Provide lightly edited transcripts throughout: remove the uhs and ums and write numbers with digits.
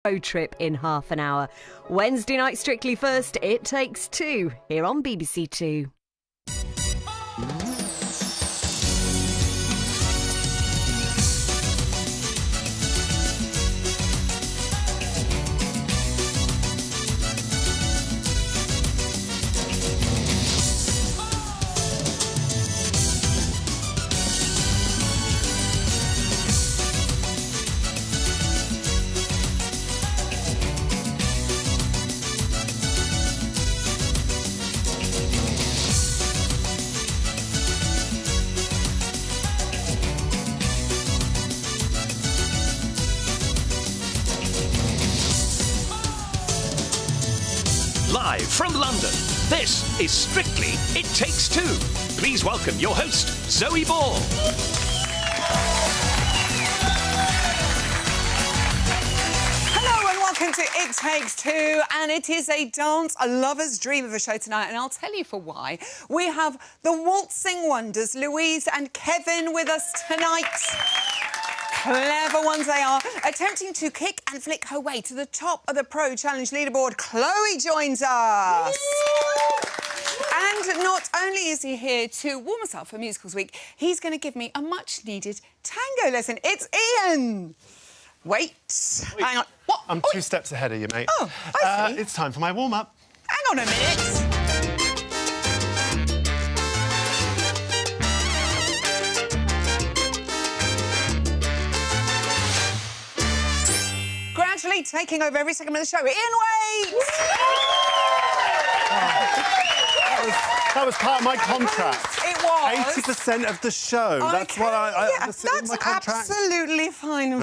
road trip in half an hour. Wednesday night Strictly First, It Takes Two, here on BBC Two. Live from London, this is Strictly It Takes Two. Please welcome your host, Zoe Ball. Hello and welcome to It Takes Two, and it is a dance, a lover's dream of a show tonight, and I'll tell you for why. We have the waltzing wonders, Louise and Kevin, with us tonight. Clever ones they are, attempting to kick and flick her way to the top of the Pro Challenge leaderboard. Chloe joins us. And not only is he here to warm us up for Musicals Week, he's going to give me a much-needed tango lesson. It's Ian. Wait. Hang on. What? I'm 2 steps ahead of you, mate. Oh, I see. It's time for my warm-up. Hang on a minute. Gradually taking over every segment of the show, Ian Waite! That was part of my contract. It was. 80% of the show. That's what that's in my contract. Absolutely fine.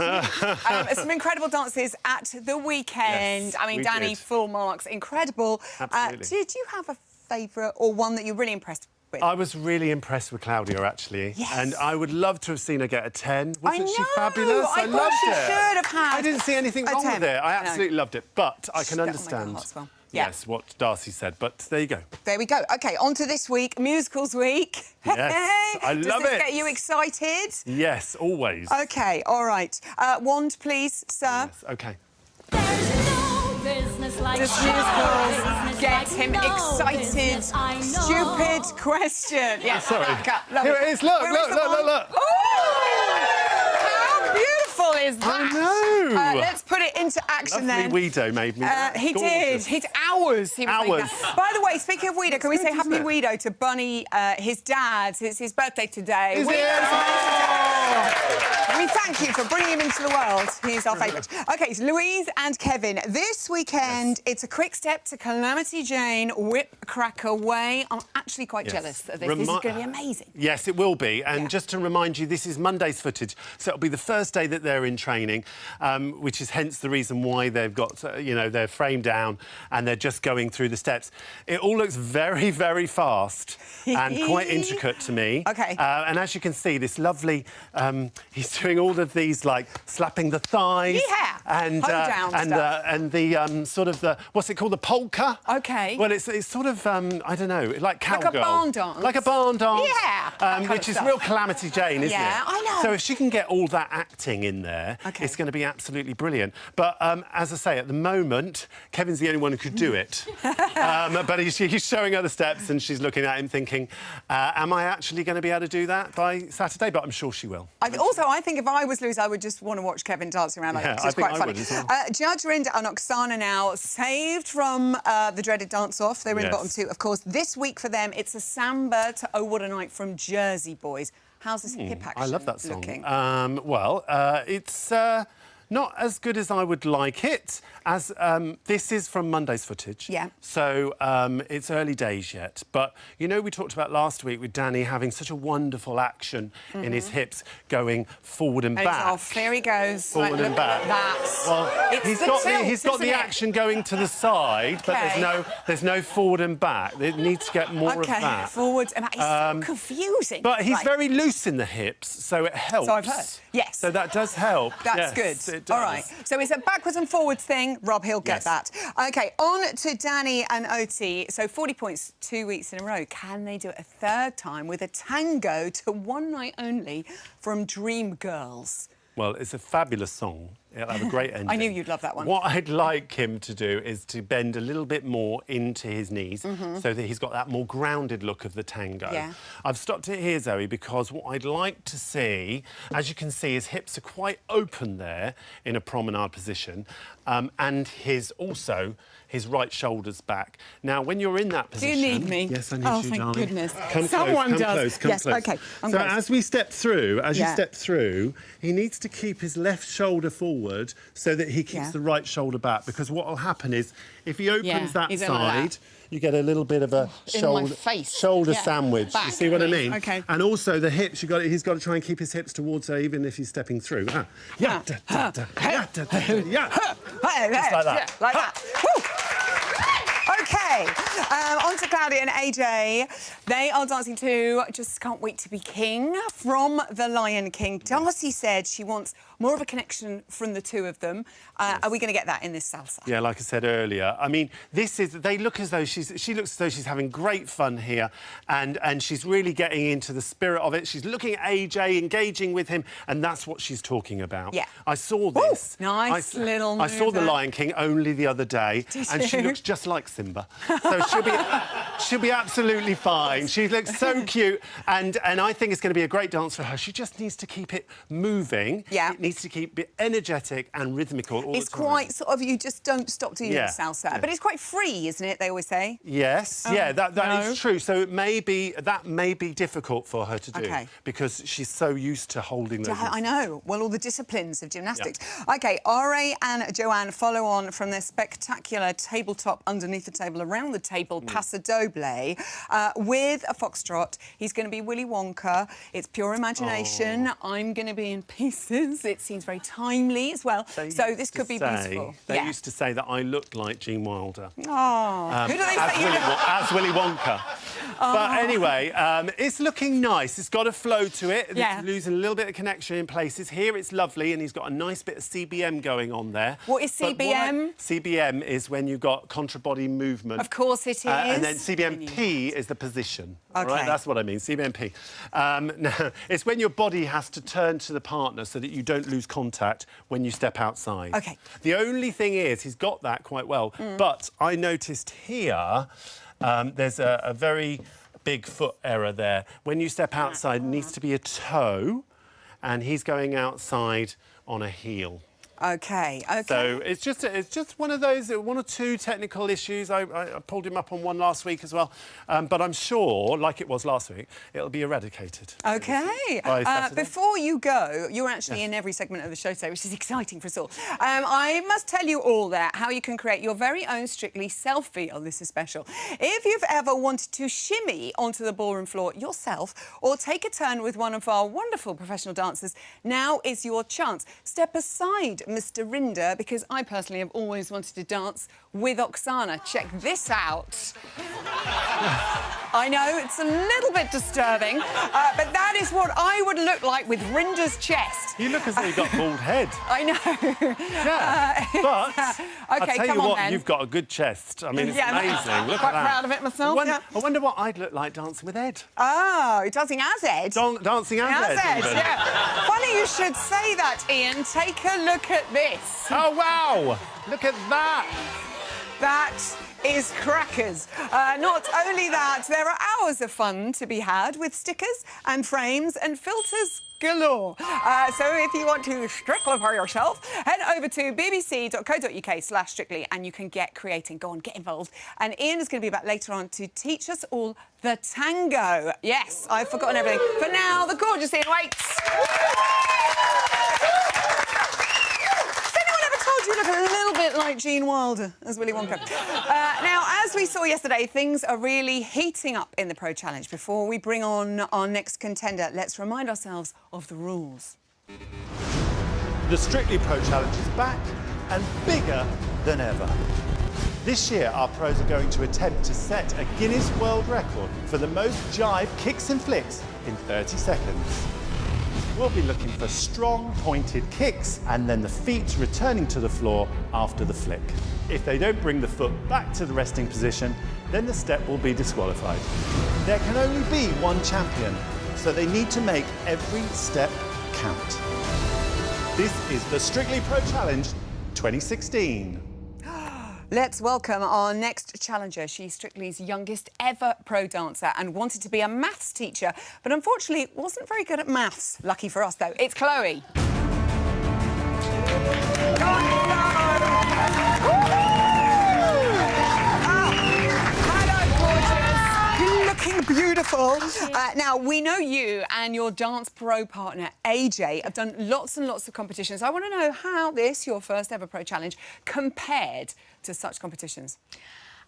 Some incredible dances at the weekend. Yes, I mean, we Danny, did. full marks, incredible. Absolutely. Did you have a favourite or one that you're really impressed with? I was really impressed with Claudia, actually. Yes. And I would love to have seen her get a 10. Wasn't she know. fabulous? I loved thought she it. should have had I didn't see anything a wrong 10. with it. I No. absolutely loved it. But I can Get on my understand, heart as well. Yeah. yes, what Darcy said. But there you go. There we go. OK, on to this week, Musicals Week. Yes, I Does love this it. get you excited? Yes, always. OK, all right. Wand, please, sir. Yes, OK. Just musicals get him excited. Stupid question. Yes. Sorry. Love Here it is. Look, Where look, is the look, wand? look. How beautiful is that? I know. Let's put it into action Lovely then. Weedo made me that. He Gorgeous. did. He did hours. He was making Hours. that. By the way, speaking of Weedo, can we good, say Happy isn't it? Weedo to Bunny, his dad? It's his birthday today. Is it? We thank you for bringing him into the world. He's our favourite. OK, so Louise and Kevin, this weekend, it's a quick step to Calamity Jane, Whip Cracker Way. I'm actually quite jealous of this. This is going to be amazing. Yes, it will be. And just to remind you, this is Monday's footage, so it'll be the first day that they're in training, which is hence the reason why they've got, their frame down and they're just going through the steps. It all looks very, very fast and quite intricate to me. OK. And as you can see, this lovely... he's doing all of these, like, slapping the thighs. Yeah. And, the sort of the... What's it called? The polka? OK. Well, it's sort of, I don't know, like cowgirl. Like a barn dance. Like a barn dance. Yeah. That kind Which of is stuff. real Calamity Jane, isn't it? Yeah, I know. So if she can get all that acting in there, OK. it's going to be absolutely brilliant. But as I say, at the moment, Kevin's the only one who could do it. But he's showing her the steps and she's looking at him thinking, am I actually going to be able to do that by Saturday? But I'm sure she will. I think if I was Louise, I would just want to watch Kevin dancing around like Yeah, that. It's I think quite I funny. would as well. Judge Rinder and Oksana now saved from the dreaded dance-off. They were in the bottom two. Of course, this week for them, it's a samba to Oh What a Night from Jersey Boys. How's this hip action I love that song. looking? It's not as good as I would like it, as this is from Monday's footage. Yeah. So it's early days yet. But, you know, we talked about last week with Danny having such a wonderful action in his hips going forward and And back. it's off. Here he goes. Forward Right, and look back. at that. Well, It's he's the got tilt, the isn't it? action going to the side, but OK. there's no forward and back. It needs to get more of that. Forward and back. It's so confusing. But he's Right. very loose in the hips, so it helps. So I've heard. Yes. So that does help. That's Yes, good. it does. All right. So it's a backwards and forwards thing. Rob, he'll get that. OK, on to Danny and Oti. So 40 points 2 weeks in a row. Can they do it a third time with a tango to One Night Only from Dreamgirls? Well, it's a fabulous song. It'll have a great ending. I knew you'd love that one. What I'd like him to do is to bend a little bit more into his knees so that he's got that more grounded look of the tango. Yeah. I've stopped it here, Zoe, because what I'd like to see, as you can see, his hips are quite open there in a promenade position, and his right shoulder's back. Now, when you're in that position... Do you need me? Yes, I need you, darling. thank goodness. Come Someone close, does. come Yes, close. OK, I'm so close. as we step through, you Yeah. step through, he needs to keep his left shoulder forward so that he keeps the right shoulder back, because what will happen is if he opens that he's in like side, that. you get a little bit of a In my face. shoulder Yeah. sandwich. Back, you see what I please. mean? OK. And also the hips, he's got to try and keep his hips towards her even if he's stepping through. Yeah. Just like that. Yeah, like that. Woo. OK, on to Claudia and AJ. They are dancing to Just Can't Wait to Be King from The Lion King. Darcy said she wants more of a connection from the two of them. Are we going to get that in this salsa? Yeah, like I said earlier. I mean, they look as though she looks as though she's having great fun here, and she's really getting into the spirit of it. She's looking at AJ, engaging with him, and that's what she's talking about. Yeah. I saw this. Ooh, nice little I saw move The there. Lion King only the other day, and she you? looks just like Simba. So she'll be absolutely fine. She looks so cute, and I think it's going to be a great dance for her. She just needs to keep it moving. Yeah. It needs to keep it energetic and rhythmical all It's the time. quite sort of, you just don't stop doing Yeah. salsa. Yeah. But it's quite free, isn't it, they always say? Yes, yeah, that is true. So that may be difficult for her to do OK. because she's so used to holding those. I know. Well, all the disciplines of gymnastics. OK, Ari and Joanne follow on from their spectacular tabletop underneath the table, around the table, Paso Doble, with a foxtrot. He's going to be Willy Wonka. It's pure imagination. I'm going to be in pieces. It seems very timely as well. So this could be beautiful. They used to say that I looked like Gene Wilder. Oh, who do they say you look? As Willy Wonka. But anyway, it's looking nice. It's got a flow to it. Yeah. It's losing a little bit of connection in places. Here it's lovely, and he's got a nice bit of CBM going on there. What is CBM? CBM is when you've got contra-body movement. Of course it is. And then CBMP is the position. OK. Right? That's what I mean, CBMP. Now, it's when your body has to turn to the partner so that you don't lose contact when you step outside. OK. The only thing is, he's got that quite well. But I noticed here, there's a very big foot error there. When you step outside, it needs to be a toe, and he's going outside on a heel. OK, OK. So it's just one of those, one or two technical issues. I pulled him up on one last week as well. But I'm sure, like it was last week, it'll be eradicated. OK. By Saturday. Before you go, you're actually in every segment of the show today, which is exciting for us all. I must tell you all there how you can create your very own Strictly selfie. Oh, this is special. If you've ever wanted to shimmy onto the ballroom floor yourself or take a turn with one of our wonderful professional dancers, now is your chance. Step aside, Mr. Rinder, because I personally have always wanted to dance with Oksana. Check this out. I know, it's a little bit disturbing, but that is what I would look like with Rinder's chest. You look as though you've got a bald head. I know. Yeah, but OK, I'll tell come you on what, then. you've got a good chest. I mean, it's Yeah, amazing. Look quite at that. proud of it myself, I yeah. wonder what I'd look like dancing with Ed. Oh, you're dancing as Ed? Dancing as Ed, even. Yeah. Funny you should say that, Ian. Take a look at this. Oh, wow! Look at that! That is crackers. Not only that, there are hours of fun to be had with stickers and frames and filters galore. So if you want to strictlify yourself, head over to bbc.co.uk/strictly and you can get creating. Go on, get involved. And Ian is going to be back later on to teach us all the tango. Yes, I've forgotten everything. For now, the gorgeous Ian waits. You look a little bit like Gene Wilder as Willy Wonka. Now, as we saw yesterday, things are really heating up in the Pro Challenge. Before we bring on our next contender, let's remind ourselves of the rules. The Strictly Pro Challenge is back and bigger than ever. This year, our pros are going to attempt to set a Guinness World Record for the most jive kicks and flicks in 30 seconds. We'll be looking for strong, pointed kicks and then the feet returning to the floor after the flick. If they don't bring the foot back to the resting position, then the step will be disqualified. There can only be one champion, so they need to make every step count. This is the Strictly Pro Challenge 2016. Let's welcome our next challenger. She's Strictly's youngest ever pro dancer and wanted to be a maths teacher, but unfortunately wasn't very good at maths. Lucky for us, though. It's Chloe. Looking beautiful. Now, we know you and your dance pro partner, AJ, have done lots and lots of competitions. I want to know how this, your first ever pro challenge, compared to such competitions.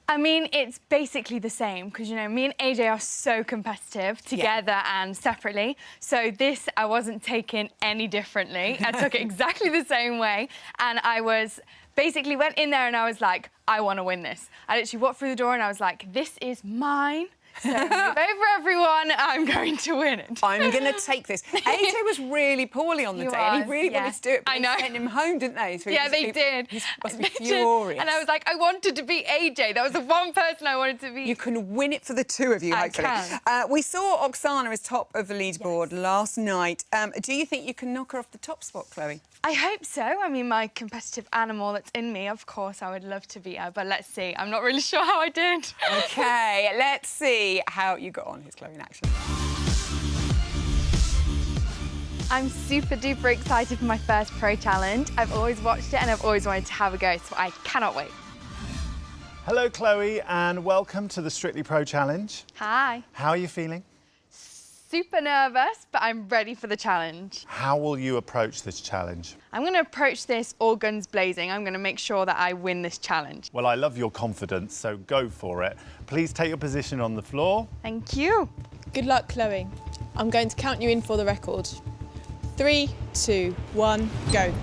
I mean, it's basically the same because, you know, me and AJ are so competitive together and separately. So this, I wasn't taking any differently. I took it exactly the same way. And I was basically went in there and I was like, I want to win this. I literally walked through the door and I was like, this is mine. So move over, everyone. I'm going to win it. I'm going to take this. AJ was really poorly on the day, and he really wanted to do it. But I know. They sent him home, didn't they? So yeah, they did. He must be furious. And I was like, I wanted to be AJ. That was the one person I wanted to be. You can win it for the two of you, hopefully. I can. We saw Oksana as top of the leaderboard last night. Do you think you can knock her off the top spot, Chloe? I hope so. I mean, my competitive animal that's in me, of course, I would love to beat her, but let's see. I'm not really sure how I did. OK, let's see how you got on. Here's Chloe in action. I'm super duper excited for my first pro challenge. I've always watched it and I've always wanted to have a go, so I cannot wait. Hello, Chloe, and welcome to the Strictly Pro Challenge. Hi. How are you feeling? Super nervous, but I'm ready for the challenge. How will you approach this challenge? I'm going to approach this all guns blazing. I'm going to make sure that I win this challenge. Well, I love your confidence, so go for it. Please take your position on the floor. Thank you. Good luck, Chloe. I'm going to count you in for the record. 3, 2, 1, go.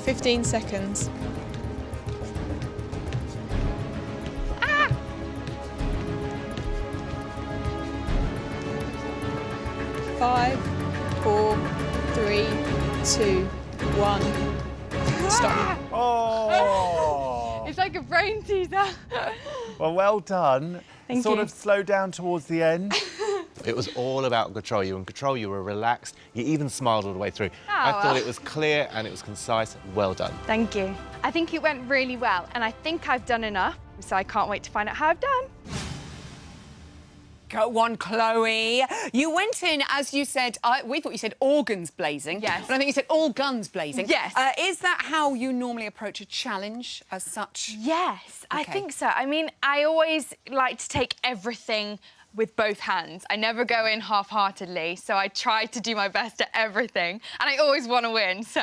"15 seconds. Ah! 5, 4, 3, 2, 1. Stop. Oh! It's like a brain teaser. Well done. Thank sort you. of slow down towards the end. It was all about control. You were in control, you were relaxed, you even smiled all the way through. I thought it was clear and it was concise. Well done. Thank you. I think it went really well, and I think I've done enough, so I can't wait to find out how I've done. Go on, Chloe. You went in, as you said, we thought you said organs blazing. Yes. But I think you said all guns blazing. Yes. Is that how you normally approach a challenge as such? Yes, I Okay. think so. I mean, I always like to take everything with both hands. I never go in half-heartedly, so I try to do my best at everything, and I always want to win, so...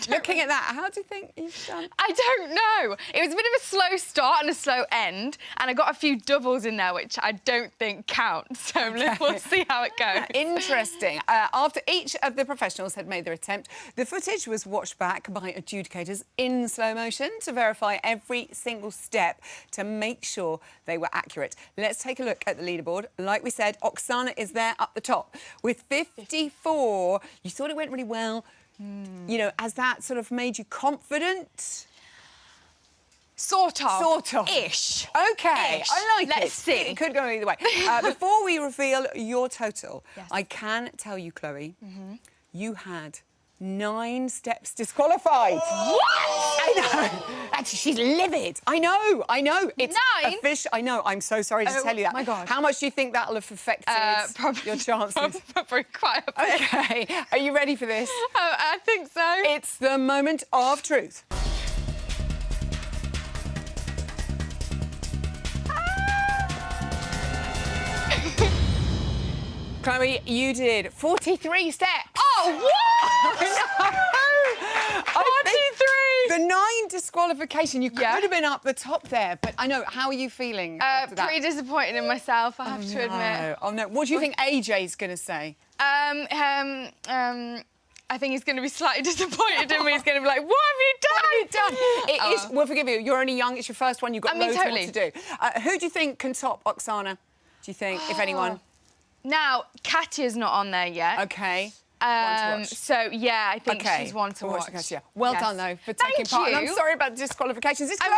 Looking at that, how do you think you've done? I don't know. It was a bit of a slow start and a slow end, and I got a few doubles in there, which I don't think count, so we'll see how it goes. Interesting. After each of the professionals had made their attempt, the footage was watched back by adjudicators in slow motion to verify every single step to make sure they were accurate. Let's take a look at the leaderboard. Like we said, Oksana is there up the top with 54. You thought it went really well. You know, has that sort of made you confident? Sort of. Sort of. Ish. OK, Ish. I like it. Let's see. It could go either way. Before we reveal your total, Yes. I can tell you, Chloe, you had 9 steps disqualified. What? I know. Actually, she's livid. I know. It's 9? official. I know. I'm so sorry to tell you that. my God. How much do you think that'll have affected your chances? Probably quite a bit. OK. Are you ready for this? I think so. It's the moment of truth. Chloe, you did 43 steps. Oh, what? I think 43! The 9 disqualification, you could Yeah. have been up the top there, but I know. How are you feeling after that? Pretty disappointed in myself, I have to admit. Oh, no. What do you think AJ's going to say? I think he's going to be slightly disappointed in me. He's going to be like, what have you done? It is, we'll forgive you. You're only young. It's your first one. You've got loads totally. more to do. Who do you think can top Oksana? Do you think, if anyone? Now, Katya's not on there yet. OK. watch. So, yeah, I think Okay. she's one to watch. Yeah. Well Yes. done, though, for Thank taking part. And I'm you. sorry about the disqualifications. It's I Chloe!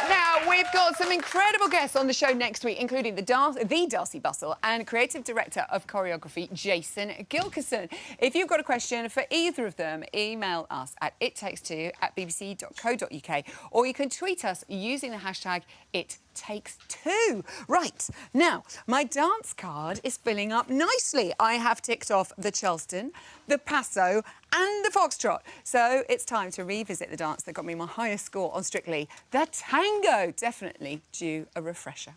Now, we've got some incredible guests on the show next week, including the Darcy Bustle and creative director of choreography, Jason Gilkison. If you've got a question for either of them, email us at ittakes2@bbc.co.uk, or you can tweet us using the hashtag #ItTakes2. Right, now, my dance card is filling up nicely. I have ticked off the Charleston, the Paso and the Foxtrot. So it's time to revisit the dance that got me my highest score on Strictly, the tango. Definitely due a refresher.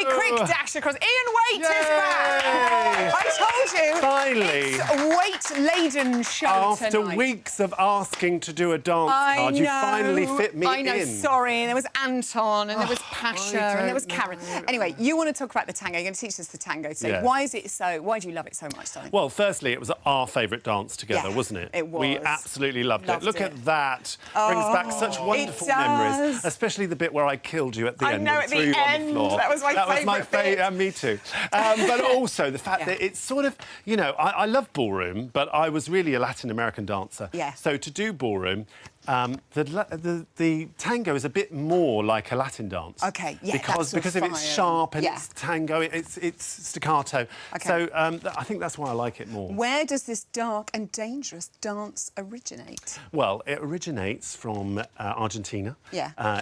Quick dash across. Ian Waite is back. I told you. Finally. It's a weight-laden show After tonight. weeks of asking to do a dance card, you finally fit me in. I know, sorry. And there was Anton, and there was Pasha, and there was Karen. Anyway, you want to talk about the tango. You're going to teach us the tango today. Yeah. Why do you love it so much, darling? Well, firstly, it was our favourite dance together, Yeah, wasn't it? it was. We absolutely loved it. Look it. at that. Brings back such wonderful memories, especially the bit where I killed you at the end and threw you on the floor. That was my favourite bit. Me too. But also the fact that it's sort of, you know, I love ballroom, but I was really a Latin American dancer. Yeah. So to do ballroom, the tango is a bit more like a Latin dance. Okay, yeah, because of its sharp and its tango, it's staccato. Okay. So I think that's why I like it more. Where does this dark and dangerous dance originate? Well, it originates from Argentina,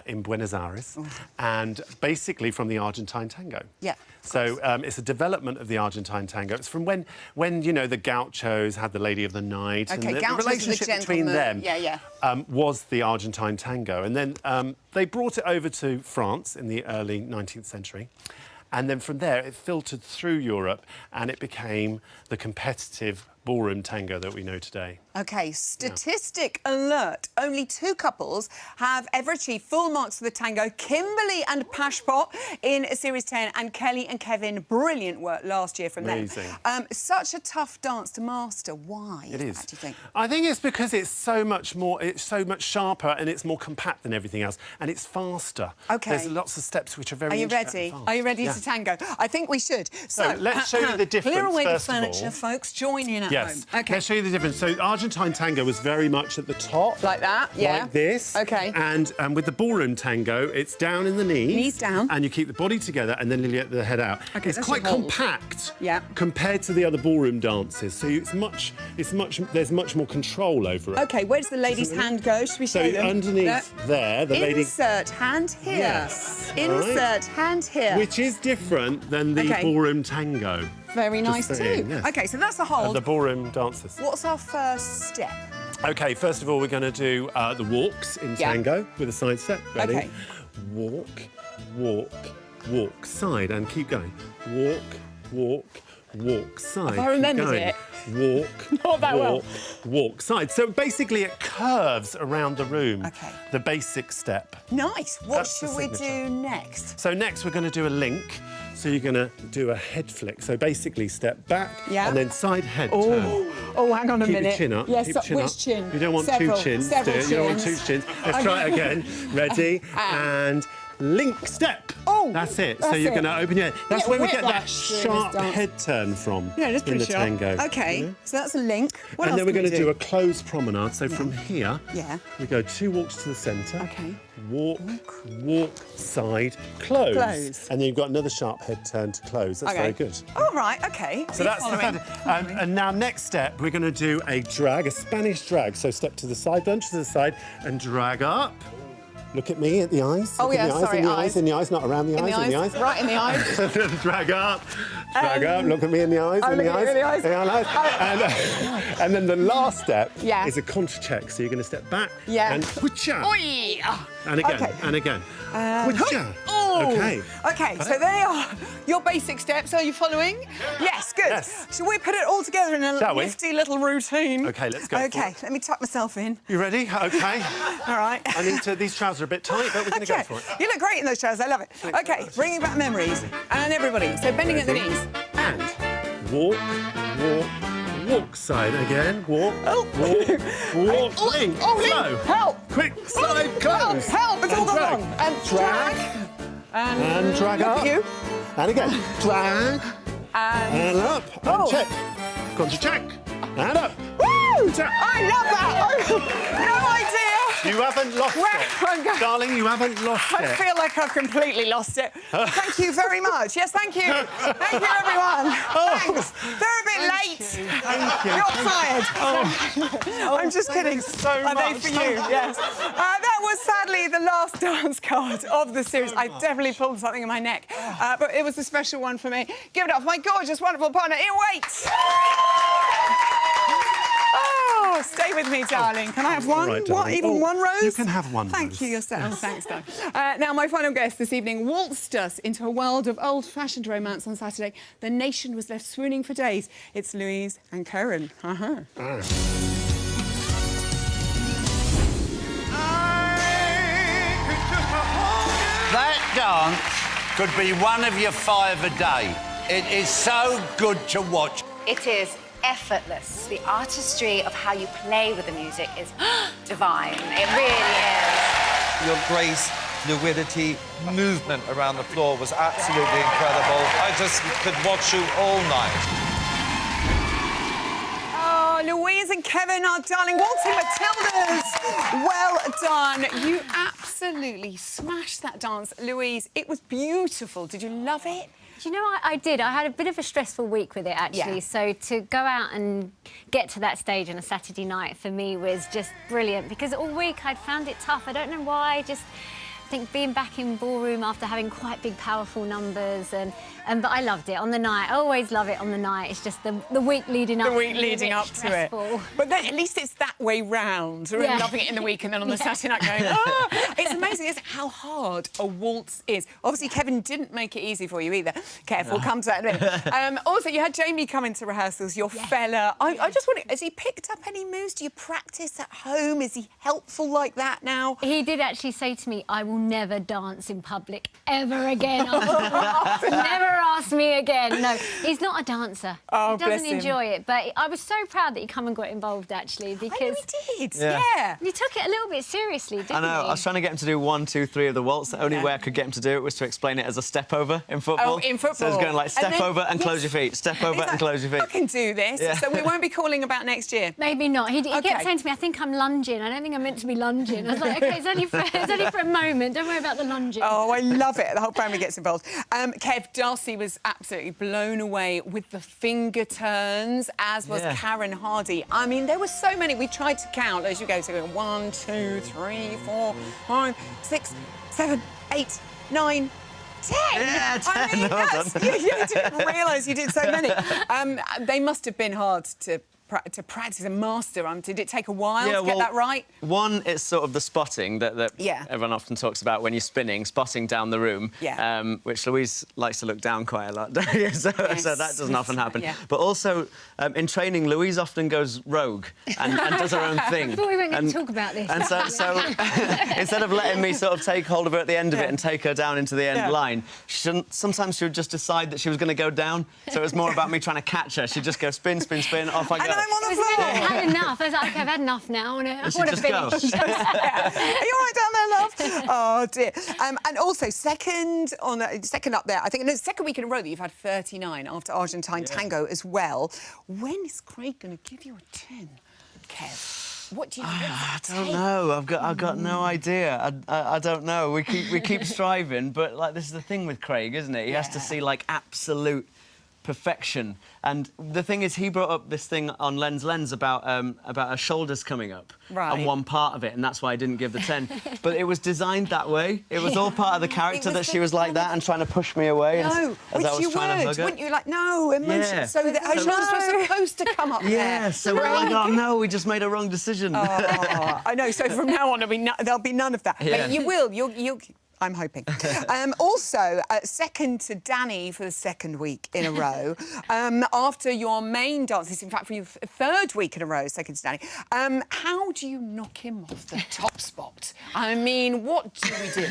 in Buenos Aires, and basically from the Argentine tango. Yeah. So it's a development of the Argentine tango. It's from when you know, the gauchos had the Lady of the Night, and the relationship between them was the Argentine tango. And then they brought it over to France in the early 19th century. And then from there, it filtered through Europe and it became the competitive ballroom tango that we know today. OK, statistic alert. Only 2 couples have ever achieved full marks for the tango. Kimberly and Pashpot in Series 10 and Kelly and Kevin. Brilliant work last year from them. Such a tough dance to master. Why? It is. What do you think? I think it's because it's so much sharper and it's more compact than everything else, and it's faster. OK. There's lots of steps which are very Are you ready? Are you ready to tango? I think we should. So let's show you the difference. Clear away the first of all. furniture, folks. Join in at home. OK. Let's show you the difference. So Argentine tango was very much at the top. Like that, yeah. Like this. OK. And with the ballroom tango, it's down in the knees. Knees down. And you keep the body together and then you let the head out. OK, it's quite compact compared to the other ballroom dances. So there's much more control over it. OK, where does the lady's hand go? Should we show them? So underneath there, the lady... Insert hand here. Yes. Insert hand here. Which is different than the ballroom tango. Very nice too. Yes. OK, so that's the hold. The ballroom dances. What's our first step? OK, first of all, we're going to do the walks in tango with a side step. Ready? OK. Walk, walk, walk, side, and keep going. Walk, walk, walk, side. I remembered it. Walk, Not that walk, walk, side. So basically it curves around the room. OK. The basic step. Nice. What should we do next? So next we're going to do a link. So you're going to do a head flick. So basically step back and then side head turn. Oh, hang on a minute. Keep your chin up. Yes, keep your chin which up. chin? You don't want two chins. You don't want 2 chins. Let's try it again. Ready? And link step. Oh, that's it. So you're going to open your head. That's where we get that sharp dance. head turn from that's in the pretty sharp. tango. OK, so that's a link. What and else then we're can going to we do a closed promenade. So from here, we go 2 walks to the centre. OK. Walk, walk, side, close. And then you've got another sharp head turn to close. That's very good. All right, OK. So that's the fun. And now next step, we're going to do a drag, a Spanish drag. So step to the side, bunch to the side, and drag up. Look at me, at the eyes. Oh, Look yeah, at the eyes, sorry, in the eyes, in the eyes, not around the eyes, in the eyes. Right in the eyes. Drag up, look at me in the eyes, in the eyes. In the eyes. And then the last step is a contra check. So you're going to step back and whoocha. And again, and again. Whoocha. OK. OK, so there they are. Your basic steps. Are you following? Yes, good. Yes. Shall we put it all together in a nifty little routine? OK, let's go. OK, let me tuck myself in. You ready? OK. All right. These trousers are a bit tight, but we're going to go for it. You look great in those trousers. I love it. OK, bringing back memories. And everybody, so bending at the knees. And walk, walk, walk side again. Walk, walk, link, slow. Help! Quick, slide, close. Help! It's all And gone drag. wrong. And Drag. And drag up. You. And again. Drag. And up. And Oh. check. Gone to check. And up. Woo! Check. I love that! No idea! You haven't lost Where I'm it. going. Darling, you haven't lost I it. feel like I've completely lost it. Thank you very much. Yes, thank you. Thank you, everyone. Thanks. They're a bit late. Thank you. You're fired. I'm just kidding. so Are they much. for you? Yes. That was sadly the last dance card of the series. I definitely pulled something in my neck, but it was a special one for me. Give it up for my gorgeous, wonderful partner, Ian Waite. Oh, stay with me, darling. Can I have one? right, What, darling. even Oh, one rose? you can have one Thank rose. you yourself. Thanks, darling. Now, my final guest this evening waltzed us into a world of old-fashioned romance on Saturday. The nation was left swooning for days. It's Louise and Karen. That dance could be one of your 5 a day. It is so good to watch. It is effortless. The artistry of how you play with the music is divine. It really is. Your grace, fluidity, movement around the floor was absolutely incredible. I just could watch you all night. Oh, Louise and Kevin, our darling waltzing Matildas. Well done. You absolutely smashed that dance, Louise. It was beautiful. Did you love it? Do you know, I did. I had a bit of a stressful week with it, actually. Yeah. So to go out and get to that stage on a Saturday night for me was just brilliant because all week I'd found it tough. I don't know why. Just I think being back in ballroom after having quite big, powerful numbers, but I loved it on the night. I always love it on the night. It's just the week leading up. The week leading up to it. But then at least it's that way round. We're Yeah. loving it in the week and then on the Saturday night going, ah! It's amazing, isn't it, how hard a waltz is. Obviously, Kevin didn't make it easy for you either. Kev, we'll come to that in a minute. Also, you had Jamie come into rehearsals, your fella. I just wonder, has he picked up any moves? Do you practice at home? Is he helpful like that now? He did actually say to me, I will never dance in public ever again. Never ask me again. No, he's not a dancer. Oh, he doesn't bless him. enjoy it. But I was so proud that he come and got involved, actually, because... I know he did, Yeah. yeah. He took it a little bit seriously, didn't I know. he? I was trying to get him to do 1, 2, 3 of the waltz. The only way I could get him to do it was to explain it as a step over in football. Oh, in football. So it's going like step And then- over and close your feet, step over He's and like, close your feet. I can do this. Yeah. So we won't be calling about next year. Maybe not. He Okay. kept saying to me, I think I'm lunging. I don't think I'm meant to be lunging. I was like, OK, it's only for a moment. Don't worry about the lunging. Oh, I love it. The whole family gets involved. Kev, Darcy was absolutely blown away with the finger turns, as was Yeah. Karen Hardy. I mean, there were so many. We tried to count as you go. So 1, 2, 3, 4, 5, 6, 7, 8, 9, 10. Yeah, 10. I mean, Well yes. done. You didn't realise you did so many. They must have been hard to practice and master. Did it take a while to get that right? One, it's sort of the spotting that Yeah. everyone often talks about when you're spinning, spotting down the room, Yeah. which Louise likes to look down quite a lot. so that doesn't often happen. Yeah. But also, in training, Louise often goes rogue and does her own thing. I thought we weren't going to talk about this. And so instead of letting me sort of take hold of her at the end of Yeah. it and take her down into the end Yeah. line, sometimes she would just decide that she was going to go down. So it was more about me trying to catch her. She'd just go spin, spin, spin, off I go. And I'm on the I floor. had enough. I was like, OK, I've had enough now. I want should to just go. finish. Yeah. Are you all right down there, love? Oh, dear. And also, second up there, I think, no, second week in a row that you've had 39 after Argentine Tango as well. When is Craig going to give you a 10, Kev? What do you think? I don't know. I've got no idea. I don't know. We keep striving, but like this is the thing with Craig, isn't it? He has to see like absolute perfection. And the thing is, he brought up this thing on Lens about her shoulders coming up on one part of it, and that's why I didn't give the 10. But it was designed that way. It was all part of the character that she was like that and trying to push me away. No, as I was which you trying to hug her. wouldn't you? Like, no, emotion. Yeah. So that her shoulders were supposed to come up there. Yeah, so we're like, oh no, we just made a wrong decision. Oh, I know. So from now on, there'll be none of that. Yeah. But you will. I'm hoping. Also, second to Danny for the second week in a row. After your main dances, in fact, for your third week in a row, second to Danny. How do you knock him off the top spot? I mean, what do we do?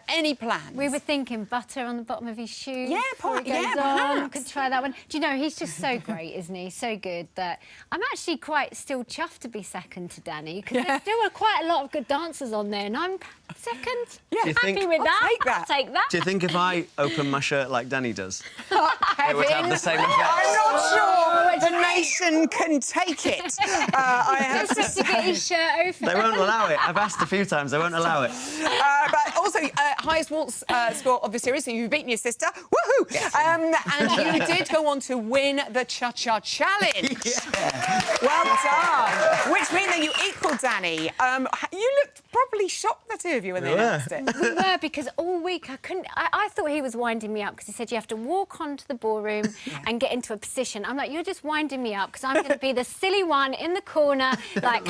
Any plans? We were thinking butter on the bottom of his shoes. Yeah, before he goes on. Could try that one. Do you know, he's just so great, isn't he? So good that I'm actually quite still chuffed to be second to Danny, because there's still quite a lot of good dancers on there, and I'm second. Yeah, happy with that. Take that. I'll take that. Do you think if I open my shirt like Danny does, Kevin, it would have the same effect? I'm not sure the nation can take it. I have to to get his shirt open. They won't allow it. I've asked a few times. They won't allow it. But also, highest waltz score of the series, so you've beaten your sister. Woohoo! Yes. And you did go on to win the Cha-Cha Challenge. Yeah. Well done. Which means that you equalled Danny. You looked probably shocked, the two of you, when they announced it. We were, because all week I thought he was winding me up, because he said you have to walk onto the ballroom and get into a position. I'm like, you're just winding me up, because I'm going to be the silly one in the corner, like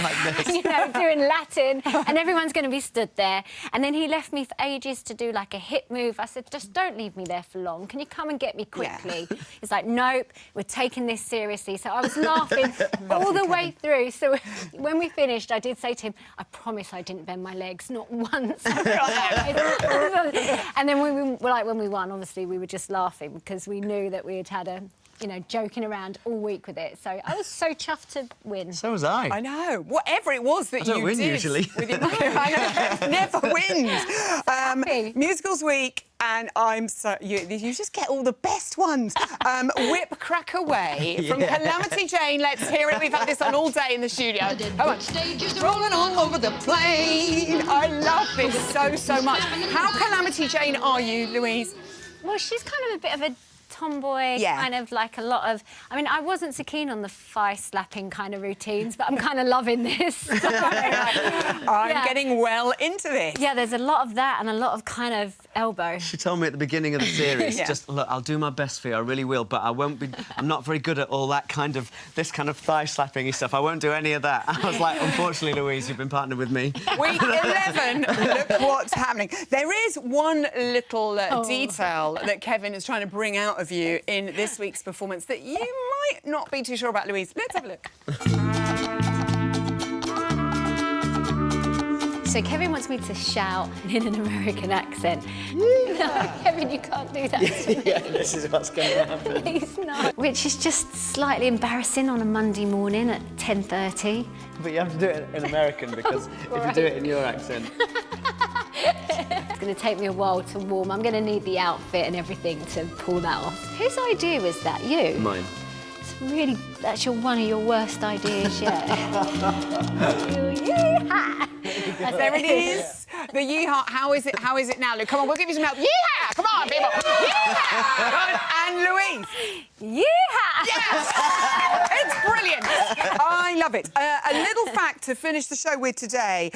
you know, doing Latin, and everyone's going to be stood there. And then he left me for ages to do like a hip move. I said, just don't leave me there for long. Can you come and get me quickly? Yeah. He's like, nope, we're taking this seriously. So I was laughing all the way through. So when we finished, I did say to him, I promise I didn't bend my legs, not once. And then when we won, obviously we were just laughing, because we knew that we had had a, you know, joking around all week with it. So I was so chuffed to win. So was I. I know. Whatever it was that you did. I don't win usually. With your I know, never wins. Musicals week, and I'm so... You just get all the best ones. Whip Crack Away from Calamity Jane. Let's hear it. We've had this on all day in the studio. Come on. Rolling on over the plain. I love this so much. How Calamity Jane are you, Louise? Well, she's kind of a bit of a tomboy, kind of like a lot of... I mean, I wasn't so keen on the thigh-slapping kind of routines, but I'm kind of loving this. I'm getting well into this. Yeah, there's a lot of that and a lot of kind of elbow. She told me at the beginning of the series, just, look, I'll do my best for you, I really will, but I won't be... I'm not very good at all that kind of... this kind of thigh-slapping stuff. I won't do any of that. I was like, unfortunately, Louise, you've been partnered with me. Week 11, look what's happening. There is one little detail that Kevin is trying to bring out of you in this week's performance that you might not be too sure about, Louise. Let's have a look. So Kevin wants me to shout in an American accent. No, Kevin, you can't do that. Yeah, this is what's going to happen. He's not. Which is just slightly embarrassing on a Monday morning at 10:30. But you have to do it in American, because if you do it in your accent... It's going to take me a while to warm. I'm going to need the outfit and everything to pull that off. Whose idea was that? You? Mine. It's really... That's one of your worst ideas yet. There it is. The yeehaw. How is it now, Luke? Come on, we'll give you some help. Yeehaw! Come on, people. Yeehaw! And Louise. Yeehaw! Yes! It's brilliant. I love it. A little fact to finish the show with today.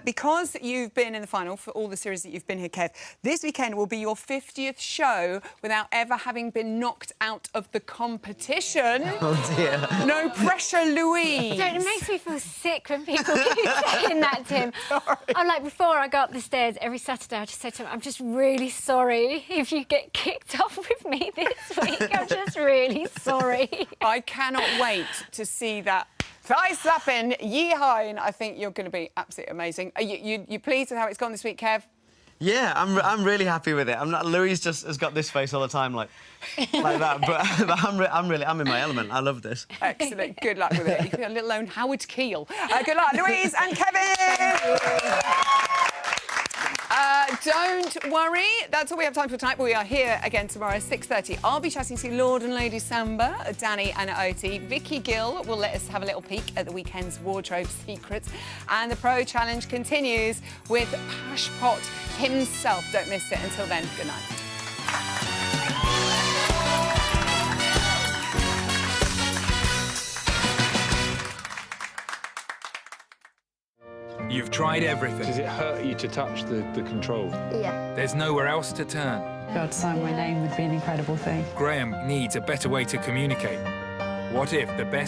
Because you've been in the final for all the series that you've been here, Kev, this weekend will be your 50th show without ever having been knocked out of the competition. Oh, dear. No pressure, Louise. It makes me feel sick when people keep saying that to him. I'm like, before I go up the stairs every Saturday, I just say to him, I'm just really sorry if you get kicked off with me this week. I'm just really sorry. I cannot wait to see that thigh-slapping, yeehaw, and I think you're going to be absolutely amazing. Are you pleased with how it's gone this week, Kev? Yeah, I'm really happy with it. I'm not. Louise just has got this face all the time, like that. But I'm in my element. I love this. Excellent. Good luck with it. You can be a little own Howard Keel. Good luck, Louise and Kevin. Don't worry, that's all we have time for tonight, but we are here again tomorrow at 6:30. I'll be chatting to Lord and Lady Samba, Danny and Oti. Vicky Gill will let us have a little peek at the weekend's wardrobe secrets. And the Pro Challenge continues with Pashpot himself. Don't miss it. Until then, good night. You've tried everything. Does it hurt you to touch the control? Yeah. There's nowhere else to turn. God, sign my name would be an incredible thing. Graham needs a better way to communicate. What if the best